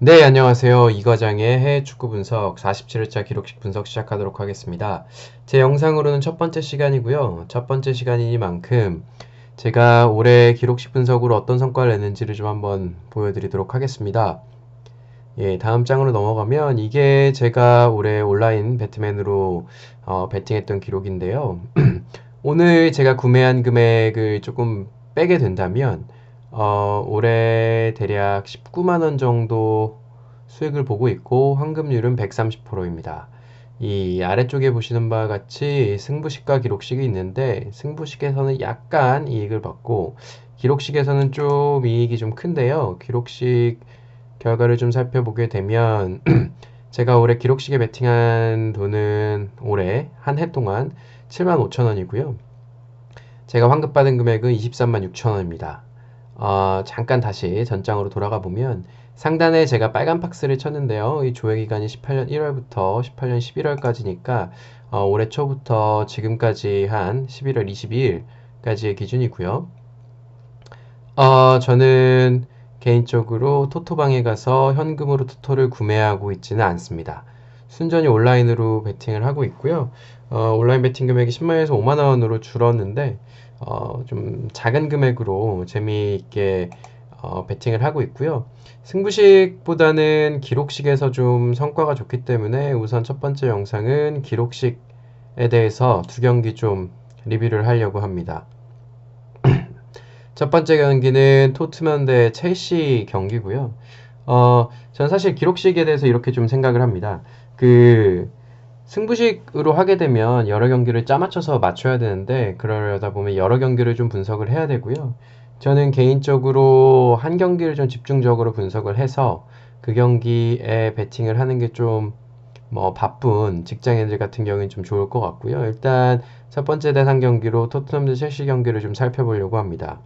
네, 안녕하세요. 이 과장의 해외 축구 분석 47회차 기록식 분석 시작하도록 하겠습니다. 제 영상으로는 첫 번째 시간이고요. 첫 번째 시간이니만큼 제가 올해 기록식 분석으로 어떤 성과를 냈는지를 좀 한번 보여드리도록 하겠습니다. 예, 다음 장으로 넘어가면 이게 제가 올해 온라인 배트맨으로 배팅했던 기록인데요. 오늘 제가 구매한 금액을 조금 빼게 된다면 올해 대략 19만 원 정도 수익을 보고 있고 환급률은 130%입니다. 이 아래쪽에 보시는 바와 같이 승부식과 기록식이 있는데 승부식에서는 약간 이익을 받고 기록식에서는 좀 이익이 좀 큰데요. 기록식 결과를 좀 살펴보게 되면 제가 올해 기록식에 베팅한 돈은 올해 한 해 동안 7만 5천 원이고요. 제가 환급받은 금액은 23만 6천 원입니다. 잠깐 다시 전장으로 돌아가 보면 상단에 제가 빨간 박스를 쳤는데요. 이 조회 기간이 18년 1월부터 18년 11월까지니까 올해 초부터 지금까지 한 11월 22일까지의 기준이고요. 저는 개인적으로 토토방에 가서 현금으로 토토를 구매하고 있지는 않습니다. 순전히 온라인으로 베팅을 하고 있고요. 온라인 베팅 금액이 10만원에서 5만원으로 줄었는데 좀 작은 금액으로 재미있게 베팅을 하고 있고요. 승부식보다는 기록식에서 좀 성과가 좋기 때문에 우선 첫 번째 영상은 기록식에 대해서 두 경기 좀 리뷰를 하려고 합니다. 첫 번째 경기는 토트넘 대 첼시 경기고요. 전 사실 기록식에 대해서 이렇게 좀 생각을 합니다. 승부식으로 하게 되면 여러 경기를 짜맞춰서 맞춰야 되는데, 그러려다 보면 여러 경기를 좀 분석을 해야 되고요. 저는 개인적으로 한 경기를 좀 집중적으로 분석을 해서 그 경기에 베팅을 하는 게 좀 바쁜 직장인들 같은 경우는 좀 좋을 것 같고요. 일단 첫 번째 대상 경기로 토트넘 대 첼시 경기를 좀 살펴보려고 합니다.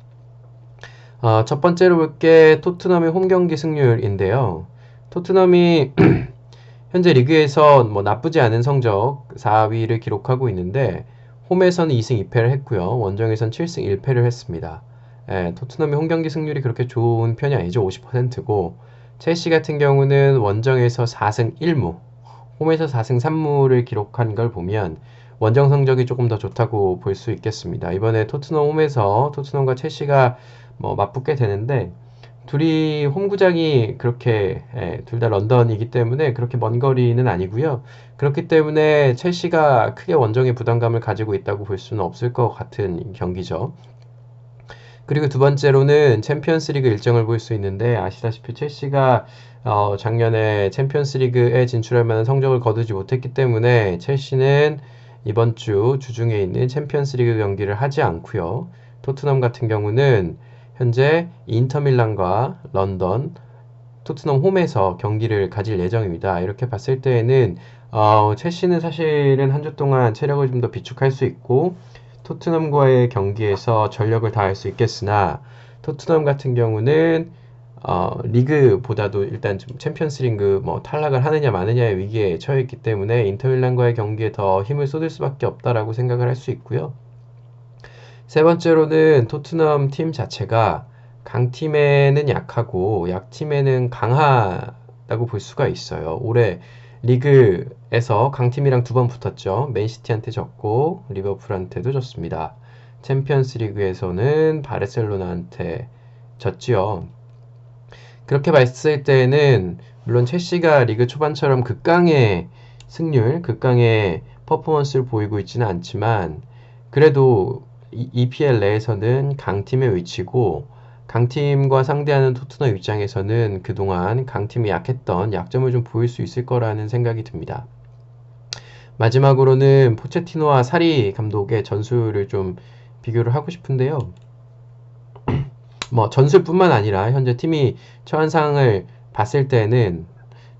첫 번째로 볼 게 토트넘의 홈 경기 승률인데요. 토트넘이 현재 리그에서 나쁘지 않은 성적 4위를 기록하고 있는데 홈에서는 2승 2패를 했고요. 원정에서는 7승 1패를 했습니다. 토트넘의 홈 경기 승률이 그렇게 좋은 편이 아니죠. 50%고 첼시 같은 경우는 원정에서 4승 1무, 홈에서 4승 3무를 기록한 걸 보면 원정 성적이 조금 더 좋다고 볼 수 있겠습니다. 이번에 토트넘 홈에서 토트넘과 첼시가 맞붙게 되는데 둘이 홈구장이 그렇게 둘 다 런던이기 때문에 그렇게 먼 거리는 아니고요. 그렇기 때문에 첼시가 크게 원정의 부담감을 가지고 있다고 볼 수는 없을 것 같은 경기죠. 그리고 두 번째로는 챔피언스리그 일정을 볼 수 있는데 아시다시피 첼시가 작년에 챔피언스리그에 진출할 만한 성적을 거두지 못했기 때문에 첼시는 이번 주 주중에 있는 챔피언스리그 경기를 하지 않고요. 토트넘 같은 경우는 현재 인터밀란과 런던, 토트넘 홈에서 경기를 가질 예정입니다. 이렇게 봤을 때에는 첼시는 사실은 한 주 동안 체력을 좀 더 비축할 수 있고 토트넘과의 경기에서 전력을 다할 수 있겠으나 토트넘 같은 경우는 리그보다도 일단 좀 챔피언스 리그 탈락을 하느냐 마느냐의 위기에 처해 있기 때문에 인터밀란과의 경기에 더 힘을 쏟을 수밖에 없다라고 생각을 할 수 있고요. 세 번째로는 토트넘 팀 자체가 강팀에는 약하고 약팀에는 강하다고 볼 수가 있어요. 올해 리그에서 강팀이랑 두 번 붙었죠. 맨시티한테 졌고 리버풀한테도 졌습니다. 챔피언스 리그에서는 바르셀로나한테 졌지요. 그렇게 봤을 때는 물론 첼시가 리그 초반처럼 극강의 승률, 극강의 퍼포먼스를 보이고 있지는 않지만 그래도 EPL 내에서는 강팀의 위치고 강팀과 상대하는 토트넘 입장에서는 그동안 강팀이 약했던 약점을 좀 보일 수 있을 거라는 생각이 듭니다. 마지막으로는 포체티노와 사리 감독의 전술을 좀 비교를 하고 싶은데요. 전술뿐만 아니라 현재 팀이 처한 상황을 봤을 때는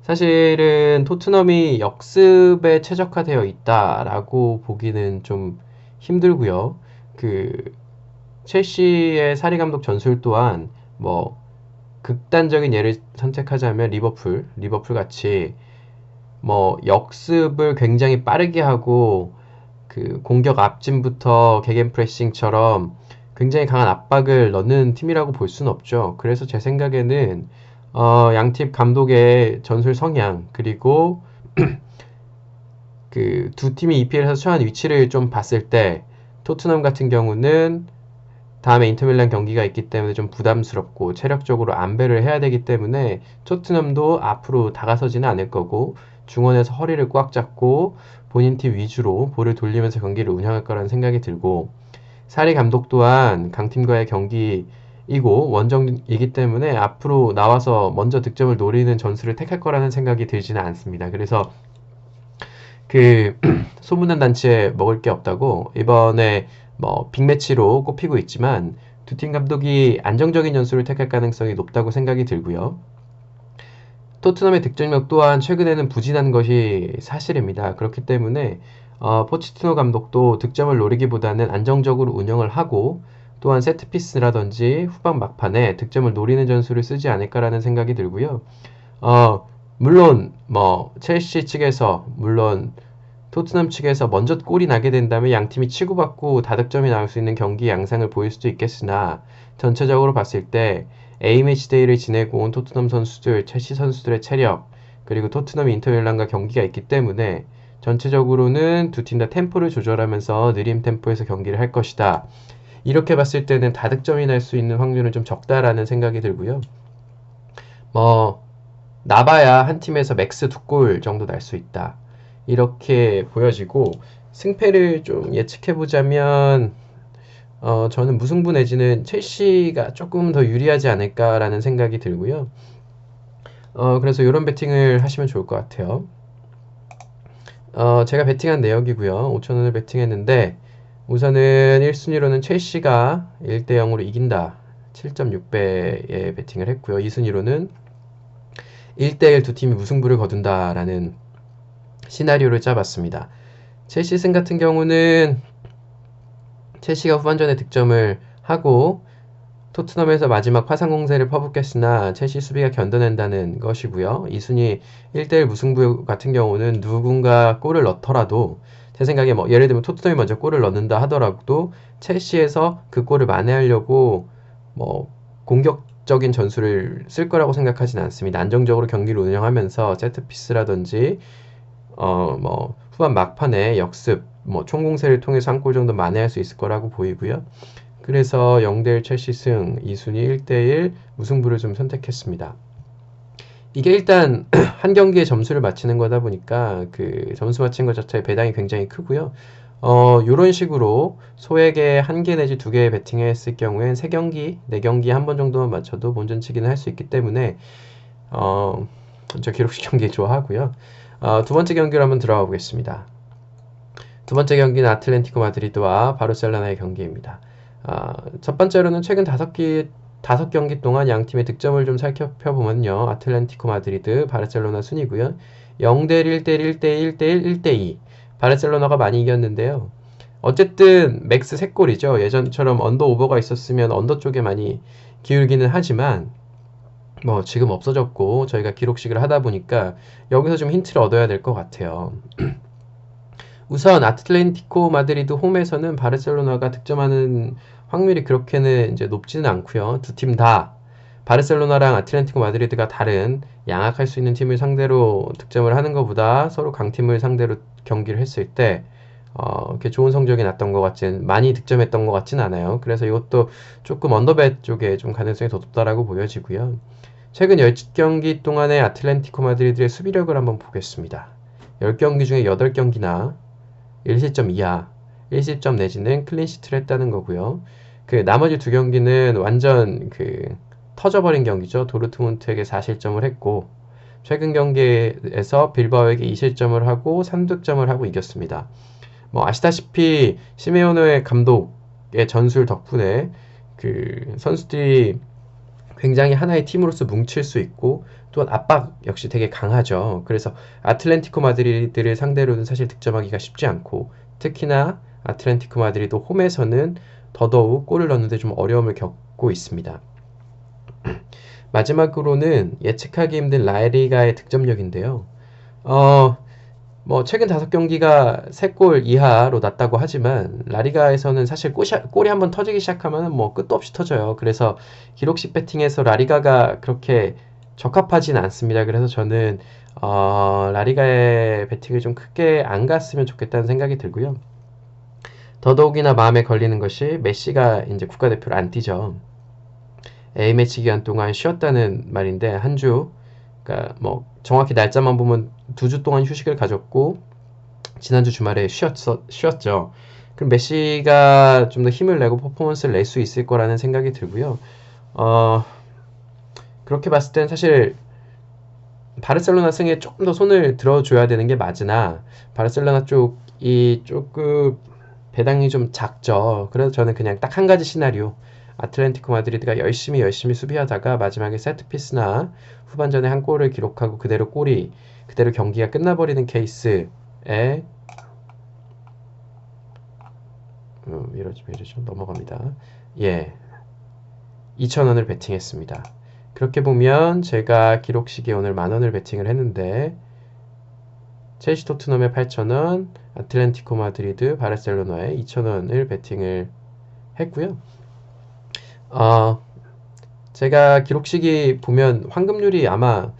사실은 토트넘이 역습에 최적화되어 있다라고 보기는 좀 힘들고요. 첼시의 사리 감독 전술 또한 극단적인 예를 선택하자면 리버풀 같이 역습을 굉장히 빠르게 하고 공격 앞진부터 게겐프레싱처럼 굉장히 강한 압박을 넣는 팀이라고 볼 수는 없죠. 그래서 제 생각에는 양팀 감독의 전술 성향, 그리고 그 두 팀이 EPL에서 처한 위치를 좀 봤을 때 토트넘 같은 경우는 다음에 인터밀란 경기가 있기 때문에 좀 부담스럽고 체력적으로 안배를 해야 되기 때문에 토트넘도 앞으로 다가서지는 않을 거고 중원에서 허리를 꽉 잡고 본인 팀 위주로 볼을 돌리면서 경기를 운영할 거라는 생각이 들고, 사리 감독 또한 강팀과의 경기이고 원정이기 때문에 앞으로 나와서 먼저 득점을 노리는 전술을 택할 거라는 생각이 들지는 않습니다. 그래서 그 소문난 단체에 먹을 게 없다고 이번에 뭐 빅매치로 꼽히고 있지만 두 팀 감독이 안정적인 연수를 택할 가능성이 높다고 생각이 들고요. 토트넘의 득점력 또한 최근에는 부진한 것이 사실입니다. 그렇기 때문에 포치티노 감독도 득점을 노리기보다는 안정적으로 운영을 하고 또한 세트피스라든지 후반 막판에 득점을 노리는 전술을 쓰지 않을까라는 생각이 들고요. 물론 뭐 첼시 측에서 물론 토트넘 측에서 먼저 골이 나게 된다면 양팀이 치고받고 다득점이 나올 수 있는 경기 양상을 보일 수도 있겠으나 전체적으로 봤을 때 A매치데이를 지내고 온 토트넘 선수들, 첼시 선수들의 체력, 그리고 토트넘 인터밀란과 경기가 있기 때문에 전체적으로는 두 팀 다 템포를 조절하면서 느린 템포에서 경기를 할 것이다. 이렇게 봤을 때는 다득점이 날 수 있는 확률은 좀 적다라는 생각이 들고요. 뭐 나봐야 한 팀에서 맥스 2골 정도 날 수 있다. 이렇게 보여지고 승패를 좀 예측해보자면 저는 무승부 내지는 첼시가 조금 더 유리하지 않을까라는 생각이 들고요. 그래서 이런 베팅을 하시면 좋을 것 같아요. 제가 베팅한 내역이고요. 5,000원을 베팅했는데 우선은 1순위로는 첼시가 1대0으로 이긴다. 7.6배에 베팅을 했고요. 2순위로는 1대1 두 팀이 무승부를 거둔다라는 시나리오를 짜봤습니다. 첼시 승 같은 경우는 첼시가 후반전에 득점을 하고 토트넘에서 마지막 화상 공세를 퍼붓겠으나 첼시 수비가 견뎌낸다는 것이고요. 2순위 1대1 무승부 같은 경우는 누군가 골을 넣더라도 제 생각에 뭐 예를 들면 토트넘이 먼저 골을 넣는다 하더라도 첼시에서 그 골을 만회하려고 뭐 공격적인 전술을 쓸 거라고 생각하지는 않습니다. 안정적으로 경기를 운영하면서 세트피스라든지 뭐 후반 막판에 역습, 뭐 총공세를 통해서 한 골 정도 만회할 수 있을 거라고 보이고요. 그래서 0대1 첼시 승, 2순위 1대1 무승부를 좀 선택했습니다. 이게 일단 한 경기에 점수를 맞히는 거다 보니까 그 점수 맞힌 것 자체의 배당이 굉장히 크고요. 요런 식으로 소액에 1개 내지 2개 베팅했을 경우엔 3경기, 4경기 한 번 정도만 맞춰도 본전치기는 할 수 있기 때문에 저 기록식 경기 좋아하고요. 두 번째 경기로 한번 들어가 보겠습니다. 두 번째 경기는 아틀레티코 마드리드와 바르셀로나의 경기입니다. 첫 번째로는 최근 5경기 동안 양 팀의 득점을 좀 살펴보면요. 아틀레티코 마드리드, 바르셀로나 순이고요. 0대1, 1대1, 1대1, 1대1, 1대2. 바르셀로나가 많이 이겼는데요. 어쨌든 맥스 3골이죠. 예전처럼 언더 오버가 있었으면 언더 쪽에 많이 기울기는 하지만 뭐 지금 없어졌고 저희가 기록식을 하다 보니까 여기서 좀 힌트를 얻어야 될 것 같아요. 우선 아틀레티코 마드리드 홈에서는 바르셀로나가 득점하는 확률이 그렇게는 이제 높지는 않고요. 두 팀 다 바르셀로나랑 아틀레티코 마드리드가 다른 양악할 수 있는 팀을 상대로 득점을 하는 것보다 서로 강팀을 상대로 경기를 했을 때 이렇게 좋은 성적이 났던 것 같진, 많이 득점했던 것 같진 않아요. 그래서 이것도 조금 언더벳 쪽에 좀 가능성이 더 높다라고 보여지고요. 최근 10경기 동안의 아틀레티코 마드리드의 수비력을 한번 보겠습니다. 10경기 중에 8경기나 1실점 이하, 1실점 내지는 클린시트를 했다는 거고요. 그 나머지 2경기는 완전 터져버린 경기죠. 도르트문트에게 4실점을 했고 최근 경기에서 빌바오에게 2실점을 하고 3득점을 하고 이겼습니다. 뭐 아시다시피 시메오네 감독의 전술 덕분에 그 선수들이 굉장히 하나의 팀으로서 뭉칠 수 있고 또한 압박 역시 되게 강하죠. 그래서 아틀레티코 마드리드를 상대로는 사실 득점하기가 쉽지 않고 특히나 아틀레티코 마드리드 홈에서는 더더욱 골을 넣는데 좀 어려움을 겪고 있습니다. 마지막으로는 예측하기 힘든 라리가의 득점력인데요. 뭐 최근 5경기가 3골 이하로 났다고 하지만 라리가에서는 사실 골이 한번 터지기 시작하면 뭐 끝도 없이 터져요. 그래서 기록식 배팅에서 라리가가 그렇게 적합하진 않습니다. 그래서 저는 라리가의 배팅을 좀 크게 안 갔으면 좋겠다는 생각이 들고요. 더더욱이나 마음에 걸리는 것이 메시가 이제 국가대표를 안 뛰죠. A매치 기간 동안 쉬었다는 말인데 한 주, 그러니까 뭐 정확히 날짜만 보면 2주 동안 휴식을 가졌고 지난주 주말에 쉬었죠. 그럼 메시가 좀 더 힘을 내고 퍼포먼스를 낼 수 있을 거라는 생각이 들고요. 어, 그렇게 봤을 땐 사실 바르셀로나 승에 조금 더 손을 들어줘야 되는 게 맞으나 바르셀로나 쪽이 조금 배당이 좀 작죠. 그래서 저는 그냥 딱 한 가지 시나리오 아틀레티코 마드리드가 열심히 수비하다가 마지막에 세트피스나 후반전에 한 골을 기록하고 그대로 경기가 끝나버리는 케이스에 이러죠 넘어갑니다. 예, 2,000원을 베팅했습니다. 그렇게 보면 제가 기록식에 오늘 10,000원을 베팅을 했는데 첼시 토트넘에 8,000원, 아틀레티코 마드리드, 바르셀로나에 2,000원을 베팅을 했고요. 어, 제가 기록식이 보면 환급률이 아마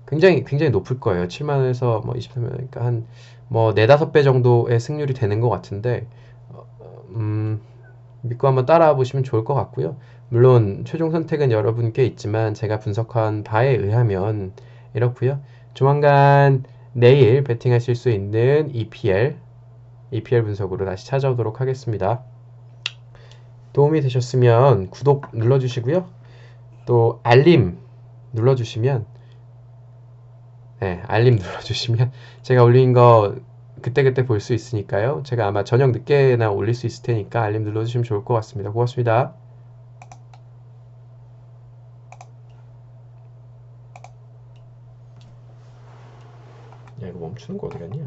굉장히 높을 거예요. 7만 원에서 뭐 23만 원, 그러니까 한 뭐 4, 5배 정도의 승률이 되는 것 같은데 믿고 한번 따라와 보시면 좋을 것 같고요. 물론 최종 선택은 여러분께 있지만 제가 분석한 바에 의하면 이렇고요. 조만간 내일 베팅하실 수 있는 EPL 분석으로 다시 찾아오도록 하겠습니다. 도움이 되셨으면 구독 눌러주시고요. 또 눌러주시면 알림 눌러주시면 제가 올린 거 그때그때 볼 수 있으니까요. 제가 아마 저녁 늦게나 올릴 수 있을 테니까 알림 눌러주시면 좋을 것 같습니다. 고맙습니다. 야, 이거 멈추는 거 어디 갔냐?